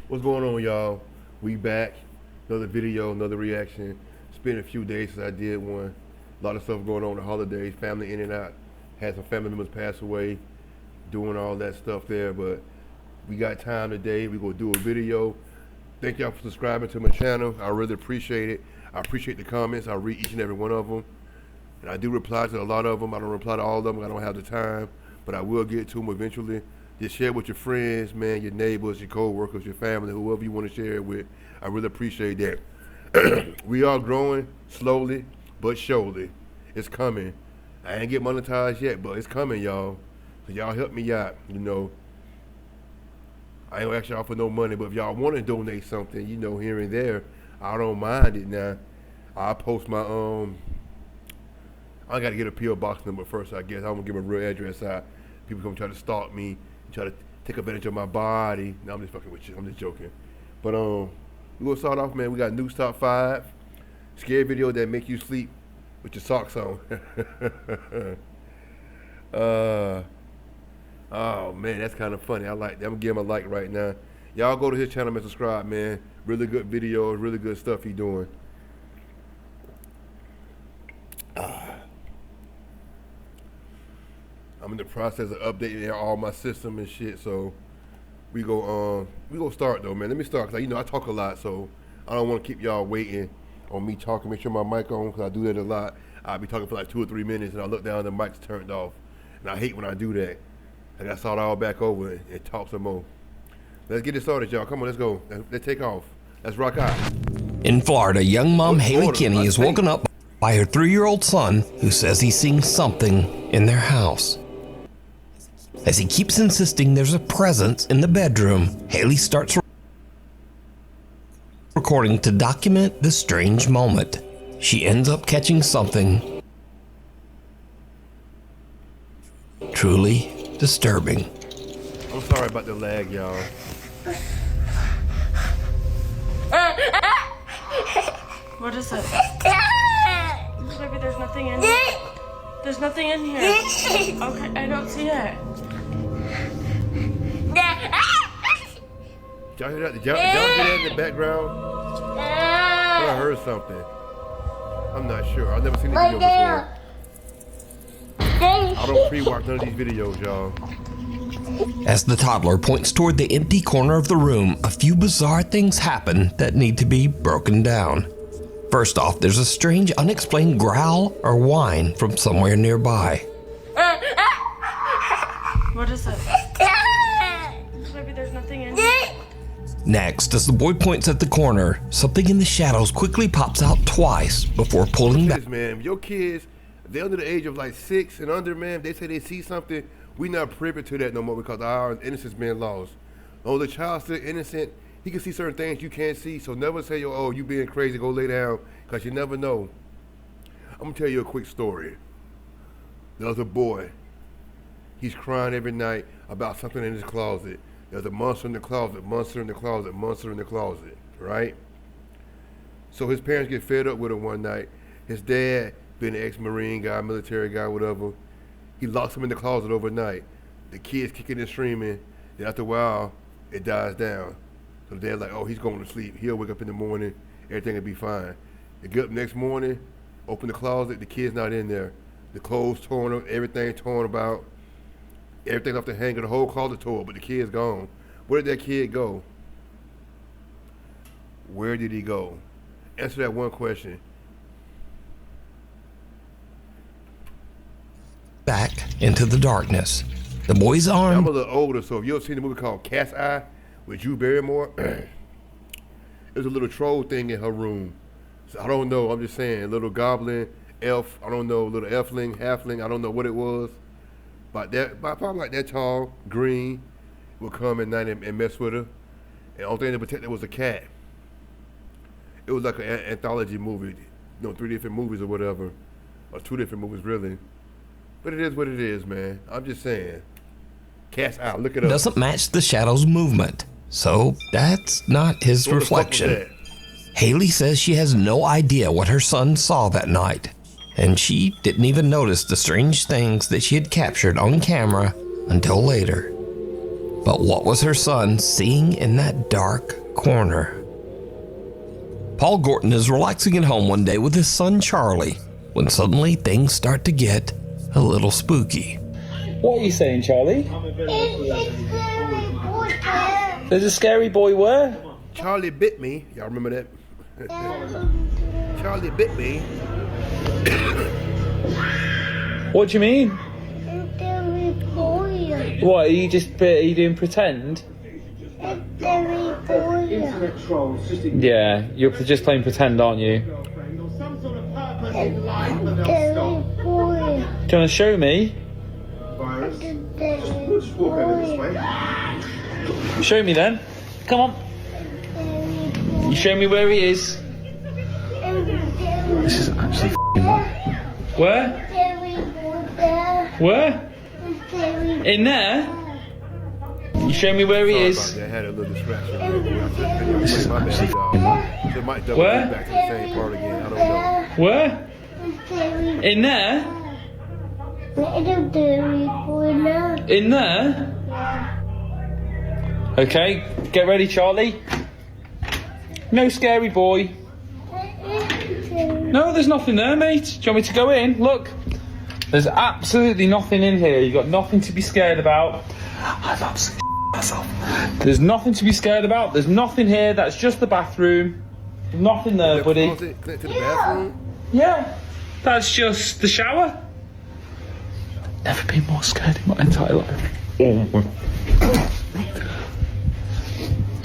What's going on, y'all? We back. Another video, another reaction. It's been a few days since I did one. A lot of stuff going on the holidays, family in and out. Had some family members pass away, doing all that stuff there, but we got time today. We're gonna do a video. Thank y'all for subscribing to my channel. I really appreciate it. I appreciate the comments. I read each and every one of them. And I do reply to a lot of them. I don't reply to all of them. I don't have the time, but I will get to them eventually. Just share with your friends, man, your neighbors, your co-workers, your family, whoever you want to share it with. I really appreciate that. We are growing slowly but surely. It's coming. I ain't get monetized yet, but it's coming, y'all. So y'all help me out, you know. I ain't ask y'all for no money, but if y'all want to donate something, you know, here and there, I don't mind it now. I'll post my, I got to get a P.O. box number first, I guess. I'm going to give a real address out. People come try to stalk me, try to take advantage of my body. No, I'm just fucking with you. I'm just joking. But we're gonna start off, man. We got News Top 5. Scary video that make you sleep with your socks on. Oh man, that's kind of funny. I like that. I'm gonna give him a like right now. Y'all go to his channel and subscribe, man. Really good videos, really good stuff he doing. I'm in the process of updating all my system and shit, so we go start though, man. Let me start, cause I talk a lot, so I don't want to keep y'all waiting on me talking. Make sure my mic on, cause I do that a lot. I'll be talking for like 2 or 3 minutes, and I look down, the mic's turned off, and I hate when I do that. I gotta start all back over and talk some more. Let's get it started, y'all. Come on, let's go. Let's take off. Let's rock out. In Florida, young mom Haley Kinney is woken up by her 3-year-old son, who says he's seeing something in their house. As he keeps insisting there's a presence in the bedroom, Haley starts recording to document the strange moment. She ends up catching something truly disturbing. I'm sorry about the lag, y'all. What is it? Baby, there's nothing in here. There's nothing in here. Okay, I don't see it. Did y'all hear that? Did y'all hear that in the background? I heard something. I'm not sure. I've never seen the video before. I don't pre-watch none of these videos, y'all. As the toddler points toward the empty corner of the room, a few bizarre things happen that need to be broken down. First off, there's a strange, unexplained growl or whine from somewhere nearby. What is it? Baby, there's nothing in here. Next, as the boy points at the corner, something in the shadows quickly pops out twice before pulling back. Man, if your kids, they're under the age of like 6 and under, man, they say they see something, we not privy to that no more because our innocence being lost. Oh, the child's still innocent. He can see certain things you can't see, so never say, oh, you being crazy, go lay down, because you never know. I'm going to tell you a quick story. There was a boy. He's crying every night about something in his closet. There's a monster in the closet, monster in the closet, monster in the closet, right? So his parents get fed up with him one night. His dad, being an ex-Marine guy, military guy, whatever, he locks him in the closet overnight. The kid's kicking and screaming. Then after a while, it dies down. So the dad's like, oh, he's going to sleep. He'll wake up in the morning, everything will be fine. They get up next morning, open the closet, the kid's not in there. The clothes torn up, everything torn about. Everything off the hanger, the whole closet tore, but the kid's gone. Where did that kid go? Where did he go? Answer that one question. Back into the darkness. The boy's arm. I'm a little older, so if you ever seen the movie called Cat's Eye with Drew Barrymore, there's a little troll thing in her room. So I don't know, I'm just saying, a little goblin, elf, I don't know, little elfling, halfling, I don't know what it was. But probably like that tall, green, would come at night and mess with her. And the only thing to protect her was a cat. It was like an anthology movie, 3 different movies or whatever, or 2 different movies really. But it is what it is, man. I'm just saying. Cat's Eye, look it up. Doesn't match the shadow's movement, so that's not his reflection. Haley says she has no idea what her son saw that night, and she didn't even notice the strange things that she had captured on camera until later. But what was her son seeing in that dark corner? Paul Gorton is relaxing at home one day with his son Charlie when suddenly things start to get a little spooky. What are you saying, Charlie? There's a scary boy where? Charlie bit me. Y'all remember that? Charlie bit me. What do you mean? What, are you doing pretend? Yeah, you're just playing pretend, aren't you? Do you want to show me? Show me then. Come on. You show me where he is. This is actually Where? Where? In there? You show me where he is. I had a little distraction. This is actually so it might double Where? back to the same part again. I don't know. Where? In there? In there? Okay, get ready, Charlie. No scary boy. No, there's nothing there, mate. Do you want me to go in? Look. There's absolutely nothing in here. You've got nothing to be scared about. I've absolutely myself. There's nothing to be scared about. There's nothing here. That's just the bathroom. Nothing there, buddy. Connect to the bathroom? Yeah. That's just the shower. Never been more scared in my entire life. Oh.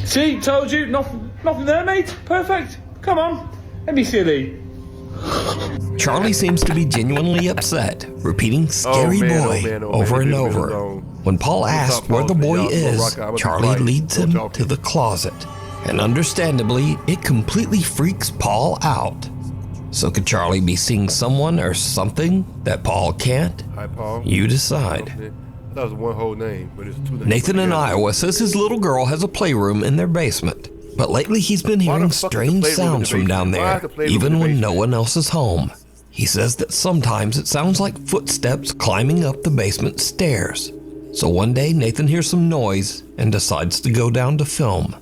See, told you, nothing there, mate. Perfect. Come on, don't be silly. Charlie seems to be genuinely upset, repeating "scary boy" over and over. When Paul asks where the boy is, Charlie leads him to the closet. And understandably, it completely freaks Paul out. So could Charlie be seeing someone or something that Paul can't? Hi, Paul. You decide. That was one whole name, but it's two names. Nathan in Iowa says his little girl has a playroom in their basement. But lately he's been hearing strange sounds from down there, even when no one else is home. He says that sometimes it sounds like footsteps climbing up the basement stairs. So one day Nathan hears some noise and decides to go down to film.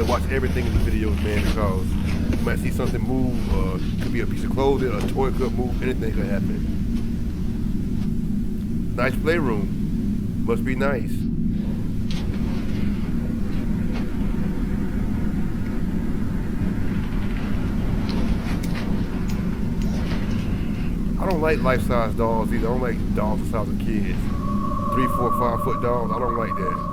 Watch everything in the videos, man, because you might see something move, could be a piece of clothing, a toy could move, anything could happen. Nice playroom. Must be nice. I don't like life-size dolls either. I don't like dolls the size of kids. 3, 4, 5 foot dolls, I don't like that.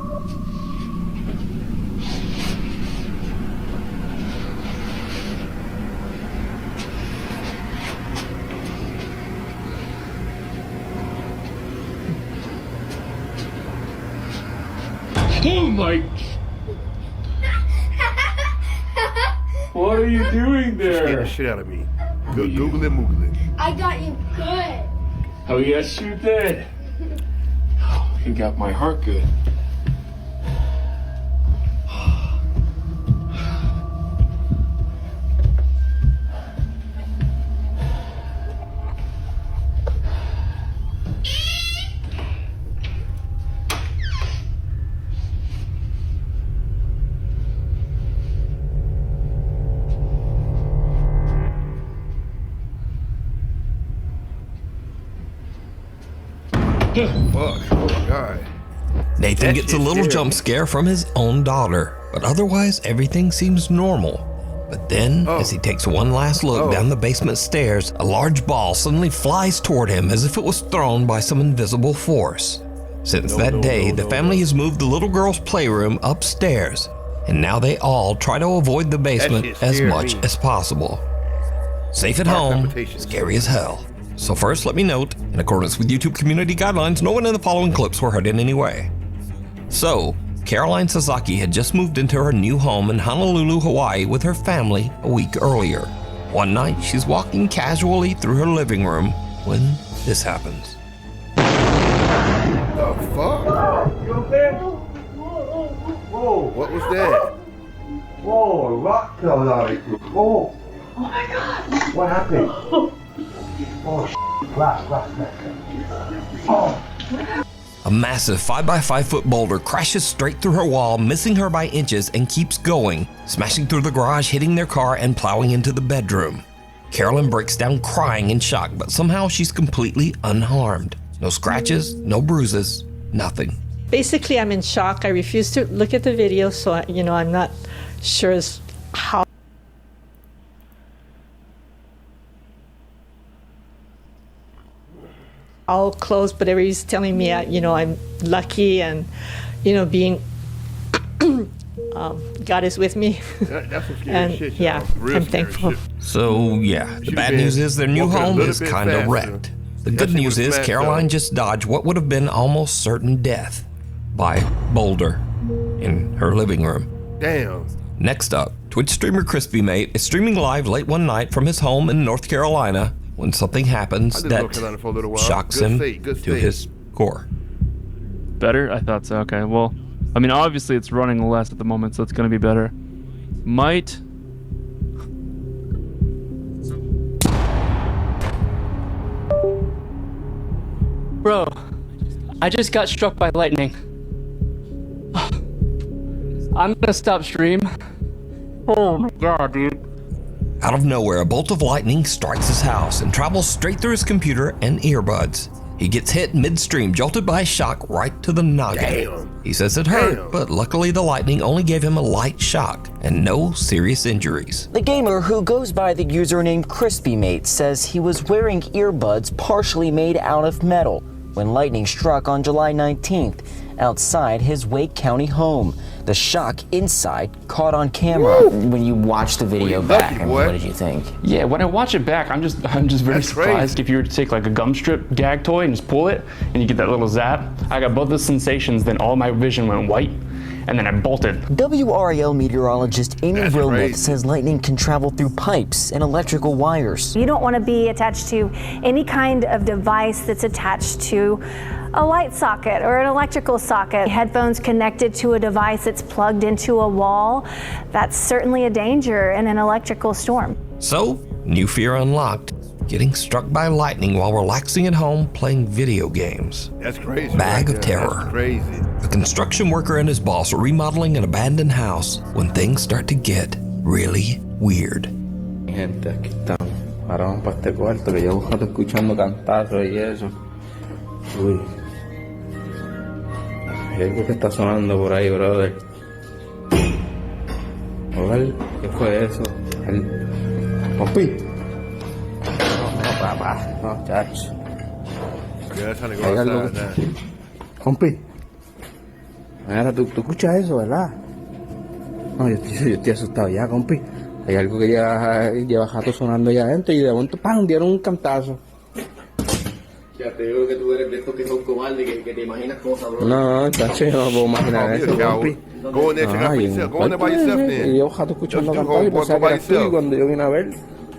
Oh my! What are you doing there? Scared the shit out of me. Google it, Moogle it. I got you good. Oh yes, you did. Oh, you got my heart good. Fuck. Oh my God. Nathan gets a little jump scare from his own daughter, but otherwise everything seems normal. But then, as he takes one last look down the basement stairs, a large ball suddenly flies toward him as if it was thrown by some invisible force. Since that day, the family has moved the little girl's playroom upstairs, and now they all try to avoid the basement as much as possible. Safe at home, scary as hell. So first, let me note, in accordance with YouTube community guidelines, no one in the following clips were hurt in any way. So, Caroline Sasaki had just moved into her new home in Honolulu, Hawaii with her family a week earlier. One night, she's walking casually through her living room when this happens. The fuck? You okay? Whoa. What was that? Whoa, a rock fell out. Whoa. Oh my god. What happened? Oh, glass. Oh. A massive 5x5 foot boulder crashes straight through her wall, missing her by inches, and keeps going, smashing through the garage, hitting their car, and plowing into the bedroom. Carolyn breaks down crying in shock, but somehow she's completely unharmed. No scratches, no bruises, nothing. Basically, I'm in shock. I refuse to look at the video, so I'm not sure as how close, but everybody's telling me, I'm lucky and, being, God is with me. That's some scary And shit, y'all. yeah, Real I'm scary thankful. shit. So yeah, the Should've bad been news is their new walking a home little is bit kind of faster. wrecked. The That good shit news was is smashed Caroline up. just dodged what would have been almost certain death by Boulder in her living room. Damn. Next up, Twitch streamer CrispyMate is streaming live late one night from his home in North Carolina when something happens I lived in North that Carolina for a little while. shocks Good him state, good to state. his core. Better? I thought so. Okay, well, I mean, obviously it's running less at the moment, so it's gonna be better. Might... Bro, I just got struck by lightning. I'm gonna stop stream. Oh my god, dude. Out of nowhere, a bolt of lightning strikes his house and travels straight through his computer and earbuds. He gets hit midstream, jolted by a shock right to the noggin. Damn. He says it hurt, Damn. but luckily the lightning only gave him a light shock and no serious injuries. The gamer, who goes by the username CrispyMate, says he was wearing earbuds partially made out of metal when lightning struck on July 19th outside his Wake County home. The shock inside caught on camera. When you watch the video Well, back, lucky I mean, boy. what did you think? Yeah, when I watch it back, I'm just very That's surprised. crazy. If you were to take like a gum strip gag toy and just pull it, and you get that little zap. I got both the sensations, then all my vision went white, and then I bolted. WRAL meteorologist Amy That's Wilmoth crazy. says lightning can travel through pipes and electrical wires. You don't want to be attached to any kind of device that's attached to a light socket or an electrical socket. Headphones connected to a device that's plugged into a wall, that's certainly a danger in an electrical storm. So, new fear unlocked. Getting struck by lightning while relaxing at home playing video games. That's crazy. Bag right of there. terror. That's crazy. A construction worker and his boss are remodeling an abandoned house when things start to get really weird. Gente, aquí estamos. Ahora vamos para este cuarto que yo estoy escuchando cantazos y eso. Uy. Hay algo que está sonando por ahí, brother. Oval, ¿qué fue eso? Pompi. No, papá. No, chacho. Yeah, that's how they go Hay algo outside que... now. Pompi. Mira, tú escuchas eso, ¿verdad? No, yo estoy asustado ya, compi. Hay algo que lleva rato sonando allá adentro y de momento, ¡pam!, dieron un cantazo. Ya te digo que tú eres de estos que son cobardes, que te imaginas cosas, bro. No, chacho, yo no puedo imaginar Oh, eso, yeah, compi. Go in there, check out for yourself. Go in there by yourself Y then. yo rato escuchando Just do cantar y homework pensaba que by eras tú, y yourself. cuando yo vine a ver,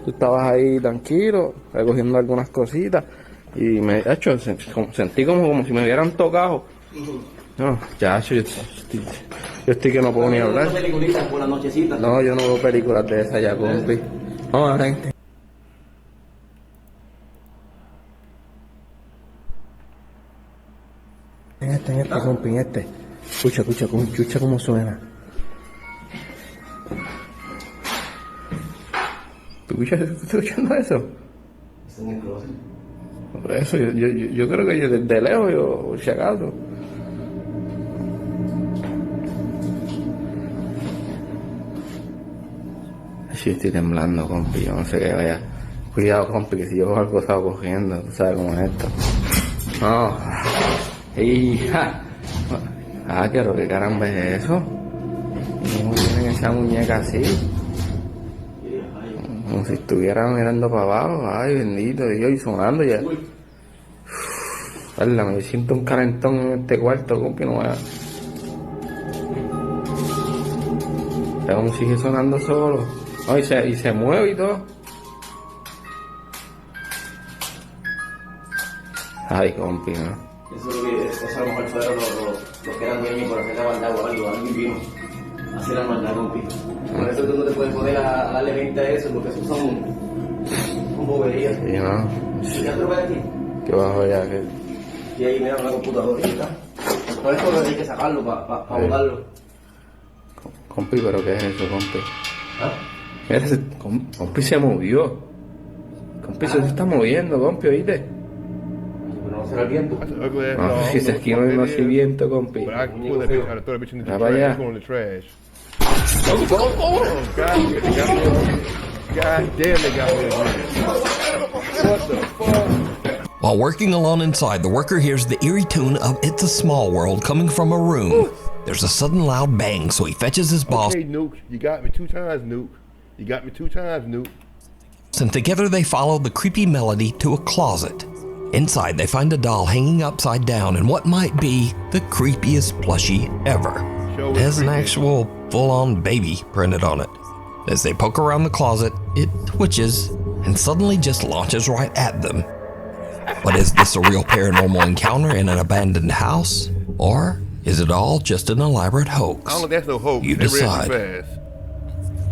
tú estabas ahí tranquilo, recogiendo algunas cositas y me, chacho, sentí como si me hubieran tocado. No, chacho, yo estoy que no puedo ni hablar. Peliculitas por la nochecita. No, yo no veo películas de esas ya, compi. Vamos, gente. En este, compi, en este. Escucha cómo suena. ¿Tú estás escuchando eso? Por eso, yo creo que yo desde lejos, yo, si acaso. Sí, estoy temblando, compi, yo no sé qué vaya. Cuidado, compi, que si yo veo algo estaba cogiendo, tú sabes cómo es esto. No. Hija. Ah, pero qué caramba es eso. ¿Cómo tienen esa muñeca así? Como si estuviera mirando para abajo. Ay, bendito Dios, y sonando ya. Hola, me siento un calentón en este cuarto, compi, no vaya. Aún sigue sonando solo. Oh, y se mueve y todo. Ay, compi, ¿no? Eso a lo mejor fueron los que eran dueños por hacer la maldad o algo, alguien vino a hacer la maldad, compi. Por eso tú no te puedes poner a darle 20 a eso, porque eso son boberías. Sí, ¿no? ¿Ya te lo ves aquí? Que bajo ya, que... Y ahí mira una computadorita. Por esto hay que sacarlo para botarlo. Compi, ¿pero qué es eso, compi? ¿Ah? Mira, compi se movió. Compi se está moviendo, compi, ¿oíste? Pero no será el viento. No, si es aquí no hay viento, compi. Mira para allá. God damn, they got me again. What the fuck? While working alone inside, the worker hears the eerie tune of It's a Small World coming from a room. There's a sudden loud bang, so he fetches his boss. Okay, Nuke, you got me 2 times, Nuke. You got me 2 times, Nuke. And together they follow the creepy melody to a closet. Inside, they find a doll hanging upside down and what might be the creepiest plushie ever. It has an actual full-on baby printed on it. As they poke around the closet, it twitches and suddenly just launches right at them. But is this a real paranormal encounter in an abandoned house? Or is it all just an elaborate hoax? I don't think that's no hoax. You decide.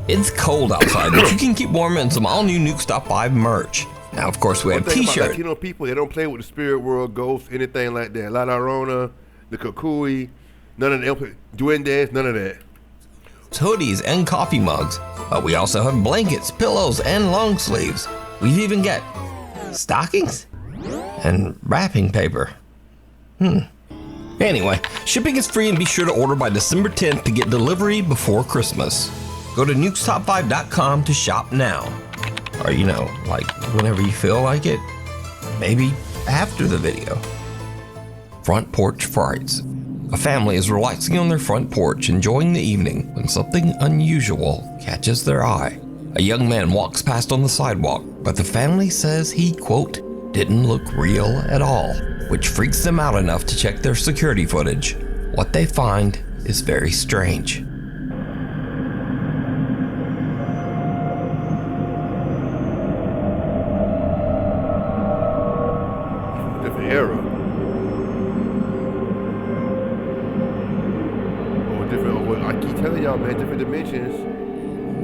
It's cold outside, but you can keep warm in some all-new Nuke Top 5 merch. Now, of course, we have t-shirts. Latino people, they don't play with the spirit world, ghosts, anything like that. La Llorona, the Kukui, none of the Duendes, none of that. Hoodies and coffee mugs, but we also have blankets, pillows, and long sleeves. We've even got stockings and wrapping paper. Anyway, shipping is free and be sure to order by December 10th to get delivery before Christmas. Go to nukestop5.com to shop now. Or, you know, like whenever you feel like it. Maybe after the video. Front Porch Frights. A family is relaxing on their front porch, enjoying the evening, when something unusual catches their eye. A young man walks past on the sidewalk, but the family says he, quote, didn't look real at all, which freaks them out enough to check their security footage. What they find is very strange. Different era. I keep telling y'all, man, different dimensions.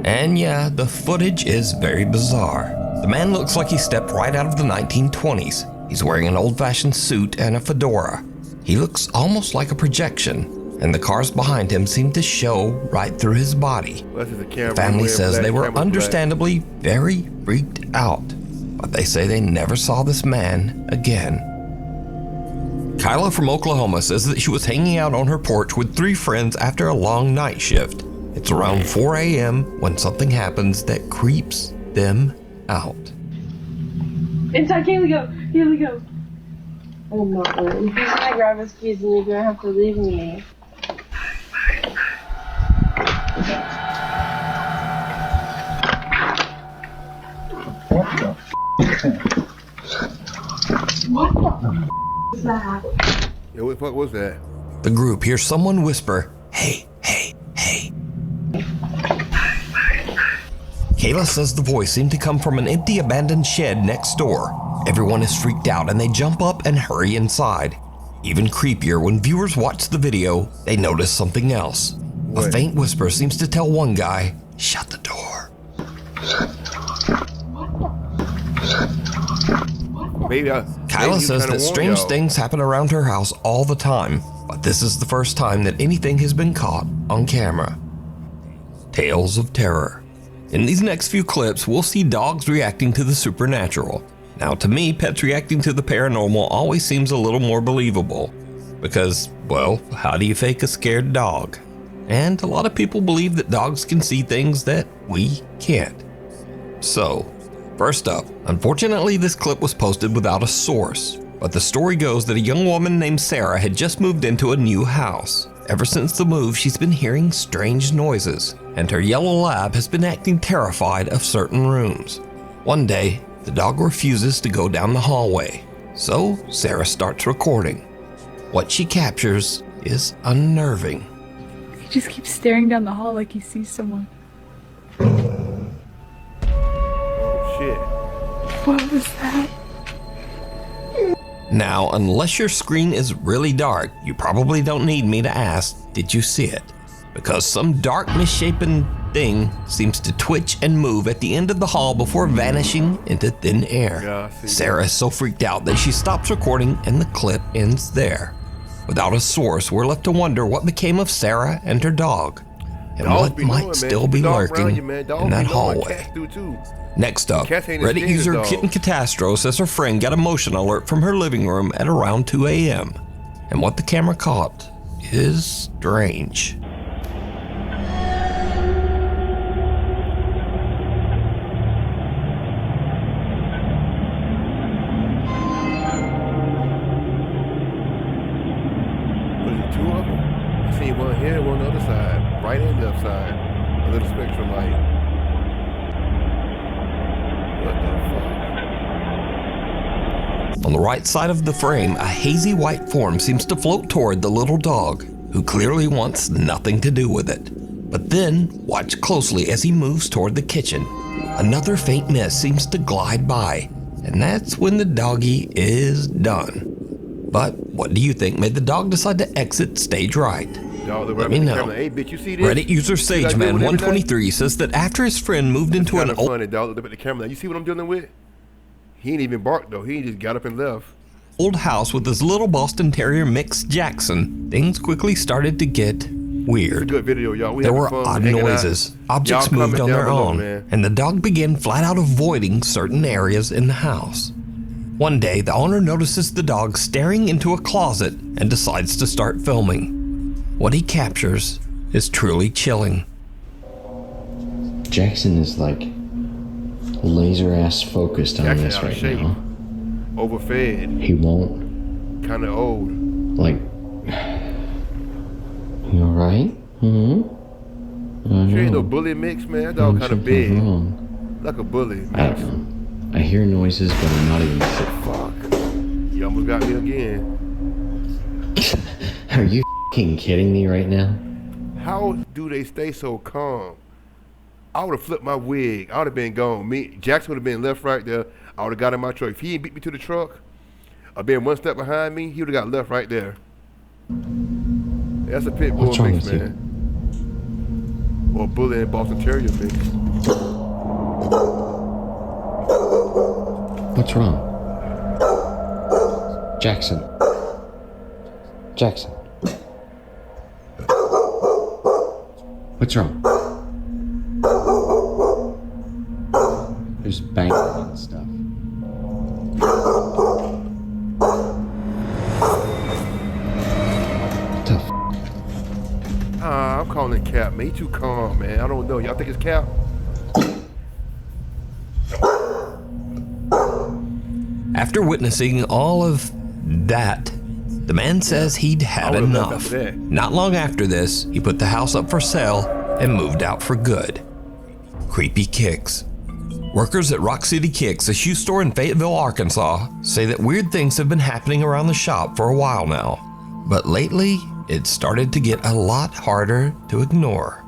And yeah, the footage is very bizarre. The man looks like he stepped right out of the 1920s. He's wearing an old-fashioned suit and a fedora. He looks almost like a projection, and the cars behind him seem to show right through his body. The family says they were understandably very freaked out, but they say they never saw this man again. Kyla from Oklahoma says that she was hanging out on her porch with 3 friends after a long night shift. It's around 4 a.m. when something happens that creeps them out. Inside, here we go. Here we go. Oh my god. If you're gonna grab his keys, then you're gonna have to leave me. What the is that? Yeah, what the fuck was that? The group hears someone whisper, "Hey, hey, hey." Kayla says the voice seemed to come from an empty abandoned shed next door. Everyone is freaked out and they jump up and hurry inside. Even creepier, when viewers watch the video, they notice something else. What? A faint whisper seems to tell one guy, "Shut the door." Kyla says that strange things happen around her house all the time, but this is the first time that anything has been caught on camera. Tales of terror. In these next few clips, we'll see dogs reacting to the supernatural. Now, to me, pets reacting to the paranormal always seems a little more believable. Because, well, how do you fake a scared dog? And a lot of people believe that dogs can see things that we can't. So, first up, unfortunately this clip was posted without a source, but the story goes that a young woman named Sarah had just moved into a new house. Ever since the move, she's been hearing strange noises, and her yellow lab has been acting terrified of certain rooms. One day, the dog refuses to go down the hallway, so Sarah starts recording. What she captures is unnerving. He just keeps staring down the hall like he sees someone. Oh, shit. What was that? Now, unless your screen is really dark, you probably don't need me to ask, did you see it? Because some dark, misshapen thing seems to twitch and move at the end of the hall before vanishing into thin air. Yeah, Sarah is so freaked out that she stops recording and the clip ends there. Without a source, we're left to wonder what became of Sarah and her dog, and what might still be lurking in that hallway. Next up, Reddit user Kitten Catastro says her friend got a motion alert from her living room at around 2 a.m. And what the camera caught is strange. Was it two of them? I seen one here, one on the other side, right and left side. A little spectrum light. What the fuck? On the right side of the frame, a hazy white form seems to float toward the little dog, who clearly wants nothing to do with it. But then, watch closely as he moves toward the kitchen. Another faint mist seems to glide by, and that's when the doggy is done. But what do you think made the dog decide to exit stage right? Let me know. Hey, bitch, you see this? Reddit user SageMan123 says that after his friend moved into an old... funny, dog. Look at the camera. You see what I'm dealing with? He ain't even barked, though. He just got up and left. old house with his little Boston Terrier mix Jackson, things quickly started to get weird. Good video, y'all. There were odd noises. Objects moved on their own, and the dog began flat out avoiding certain areas in the house. One day, the owner notices the dog staring into a closet and decides to start filming. What he captures is truly chilling. Jackson is like laser ass focused on this right now. Overfed. He won't. Kind of old. Like, you alright? She ain't no bully mix, man. That dog kind of big. Like a bully. I don't know. I hear noises, but I'm not even sure. Fuck. You almost got me again. Are you f***ing kidding me right now? How do they stay so calm? I would have flipped my wig. I would have been gone. Jackson would have been left right there. I would have got in my truck. If he ain't beat me to the truck, or been one step behind me, he would have got left right there. That's a pit bull mix, man. Or bully and Boston Terrier mix. What's wrong? Jackson. Jackson. What's wrong? There's banging and stuff. What the f***? I'm calling Cap, man. He too calm, man. I don't know. Y'all think it's Cap? After witnessing all of that, the man says he'd had enough. Not long after this, he put the house up for sale and moved out for good. Creepy Kicks. Workers at Rock City Kicks, a shoe store in Fayetteville, Arkansas, say that weird things have been happening around the shop for a while now. But lately, it started to get a lot harder to ignore.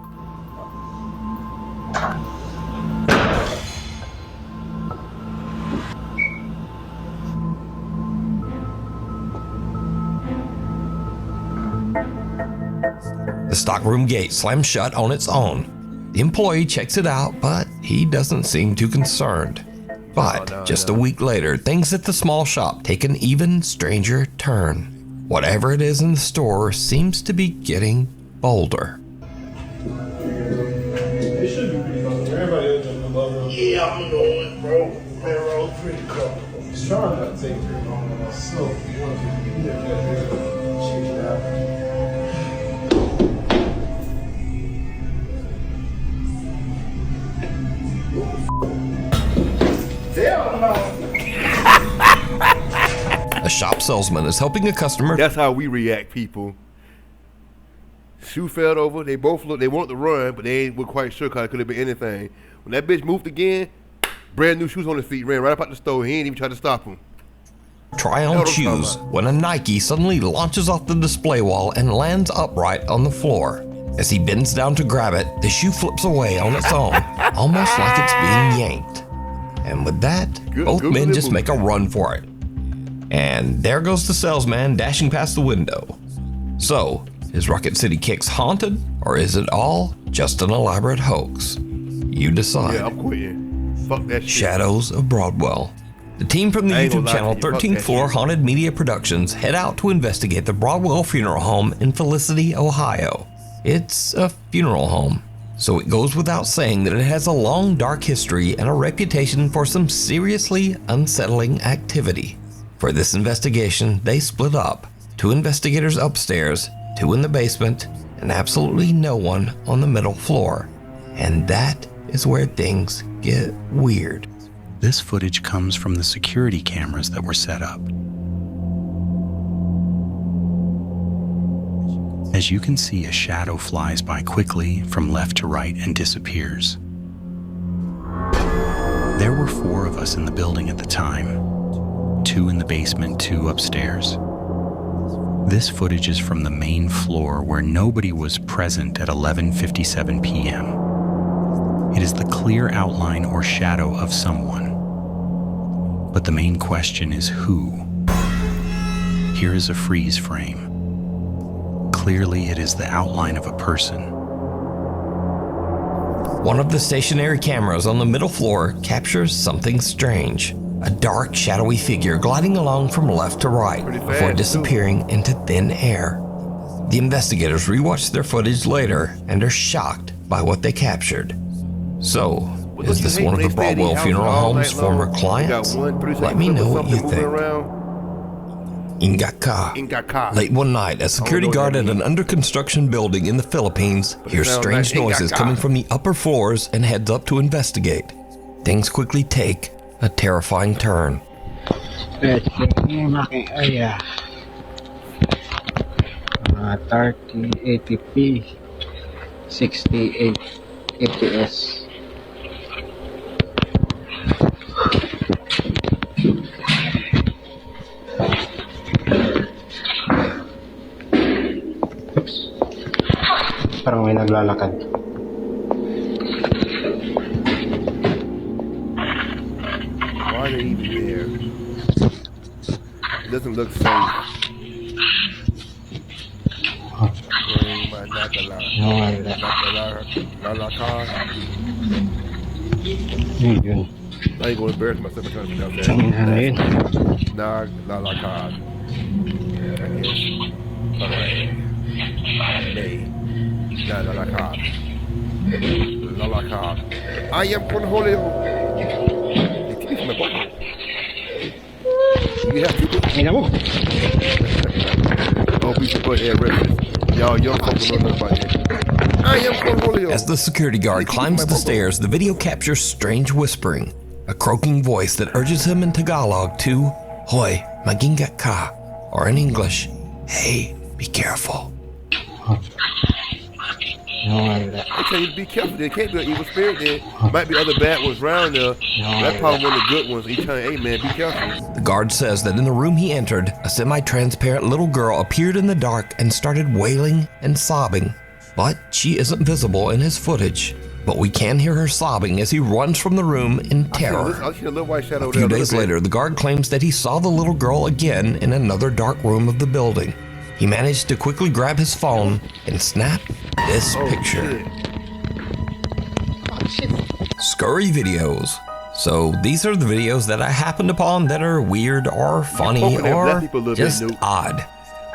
The stockroom gate slams shut on its own. The employee checks it out, but he doesn't seem too concerned. But just a week later, things at the small shop take an even stranger turn. Whatever it is in the store seems to be getting bolder. Yeah, I'm going, bro. Man, roll pretty comfortable. It's trying not to take too long on myself. You want to check it out. A shop salesman is helping a customer. That's how we react, people. Shoe fell over. They both looked. They wanted to run, but they were quite sure because it could have been anything. When that bitch moved again, brand new shoes on his feet, ran right up out the store. He ain't even tried to stop him. Try on shoes when a Nike suddenly launches off the display wall and lands upright on the floor. As he bends down to grab it, the shoe flips away on its own, almost like it's being yanked. And with that, both men just make a run for it. And there goes the salesman dashing past the window. So, is Rocket City Kicks haunted, or is it all just an elaborate hoax? You decide. Yeah, I'm quitting. Fuck that shit. Shadows of Broadwell. The team from the YouTube channel 13th Floor Haunted Media Productions head out to investigate the Broadwell Funeral Home in Felicity, Ohio. It's a funeral home, so it goes without saying that it has a long dark history and a reputation for some seriously unsettling activity. For this investigation, they split up. 2 investigators upstairs, 2 in the basement, and absolutely no one on the middle floor. And that is where things get weird. This footage comes from the security cameras that were set up. As you can see, a shadow flies by quickly from left to right and disappears. There were 4 of us in the building at the time, 2 in the basement, 2 upstairs. This footage is from the main floor where nobody was present at 11:57 p.m. It is the clear outline or shadow of someone. But the main question is who? Here is a freeze frame. Clearly, it is the outline of a person. One of the stationary cameras on the middle floor captures something strange. A dark, shadowy figure gliding along from left to right before disappearing into thin air. The investigators rewatch their footage later and are shocked by what they captured. So, is this one of the Broadwell Funeral Home's former clients? Let me know what you think. Ingaka. Late one night, a security guard at an under-construction building in the Philippines hears strange noises coming from the upper floors and heads up to investigate. Things quickly take a terrifying turn. 3080p, 68 fps. Parang may naglalakad. Why are they even there? It doesn't look safe. Yun. I ain't gonna embarrass myself by trying to pronounce that. Lalakad. I guess. Alright. Lalakad. Lalakad. I am Cornholio. You have to don't be so air reference. Y'all young folks don't know about it. I am Cornholio. As the security guard climbs the stairs, the video captures strange whispering, a croaking voice that urges him in Tagalog to Hoy, magingat ka, or in English, hey, be careful. I tell you to be careful. There can't be an evil spirit there. Might be other bad ones around there. That's probably one of the good ones. He telling, hey man, be careful. The guard says that in the room he entered, a semi-transparent little girl appeared in the dark and started wailing and sobbing. But she isn't visible in his footage. But we can hear her sobbing as he runs from the room in terror. I see a little white shadow a few days later, the guard claims that he saw the little girl again in another dark room of the building. He managed to quickly grab his phone and snap this picture. Scurry videos. So these are the videos that I happened upon that are weird or funny or just odd.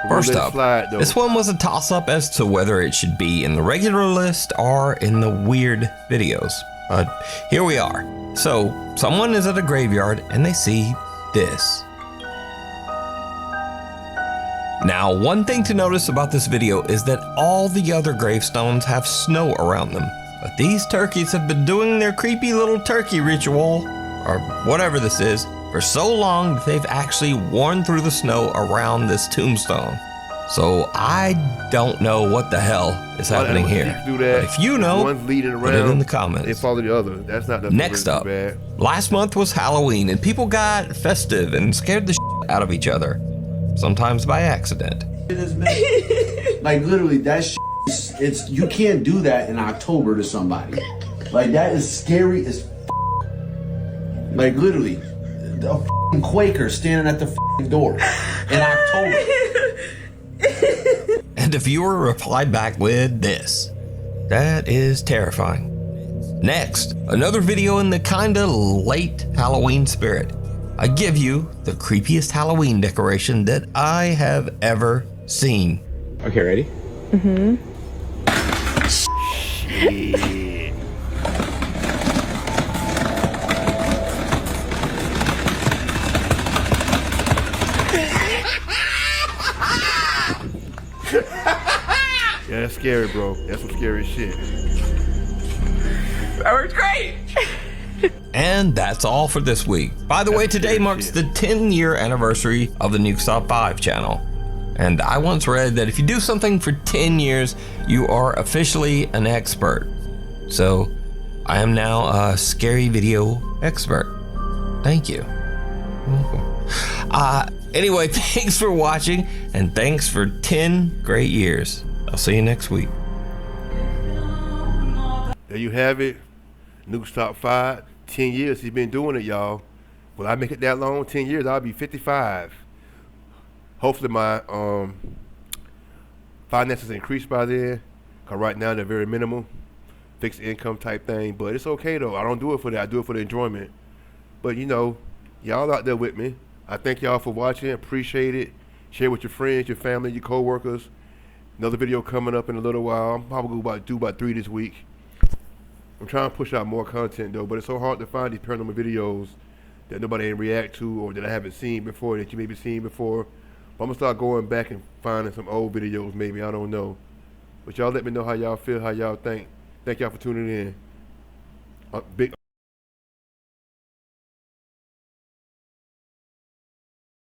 First up, this one was a toss-up as to whether it should be in the regular list or in the weird videos. But here we are. So someone is at a graveyard and they see this. Now, one thing to notice about this video is that all the other gravestones have snow around them. But these turkeys have been doing their creepy little turkey ritual, or whatever this is, for so long that they've actually worn through the snow around this tombstone. So I don't know what the hell is happening here. Do that. But if you know, one's leading around, put it in the comments. They follow the other. That's not Next really up, bad. last month was Halloween and people got festive and scared the out of each other, sometimes by accident. Like literally, that it's you can't do that in October to somebody. Like that is scary as like literally, a Quaker standing at the door in October. And the viewer replied back with this. That is terrifying. Next, another video in the kinda late Halloween spirit. I give you the creepiest Halloween decoration that I have ever seen. Okay, ready? Mm-hmm. Shit. Yeah, that's scary, bro. That's some scary shit. That was great! And that's all for this week. By the way, today marks the 10-year anniversary of the Nuke Stop 5 channel. And I once read that if you do something for 10 years, you are officially an expert. So, I am now a scary video expert. Thank you. Anyway, thanks for watching, and thanks for 10 great years. I'll see you next week. There you have it. Nuke's Top 5. 10 years he's been doing it, y'all. Will I make it that long? 10 years, I'll be 55. Hopefully my finances increase by then. Cause right now they're very minimal. Fixed income type thing. But it's okay though. I don't do it for that. I do it for the enjoyment. But you know, y'all out there with me. I thank y'all for watching. Appreciate it. Share with your friends, your family, your co-workers. Another video coming up in a little while. I'm probably going to do about 3 this week. I'm trying to push out more content though, but it's so hard to find these paranormal videos that nobody ain't react to or that I haven't seen before, that you maybe seen before. But I'm going to start going back and finding some old videos maybe, I don't know. But y'all let me know how y'all feel, how y'all think. Thank y'all for tuning in. Big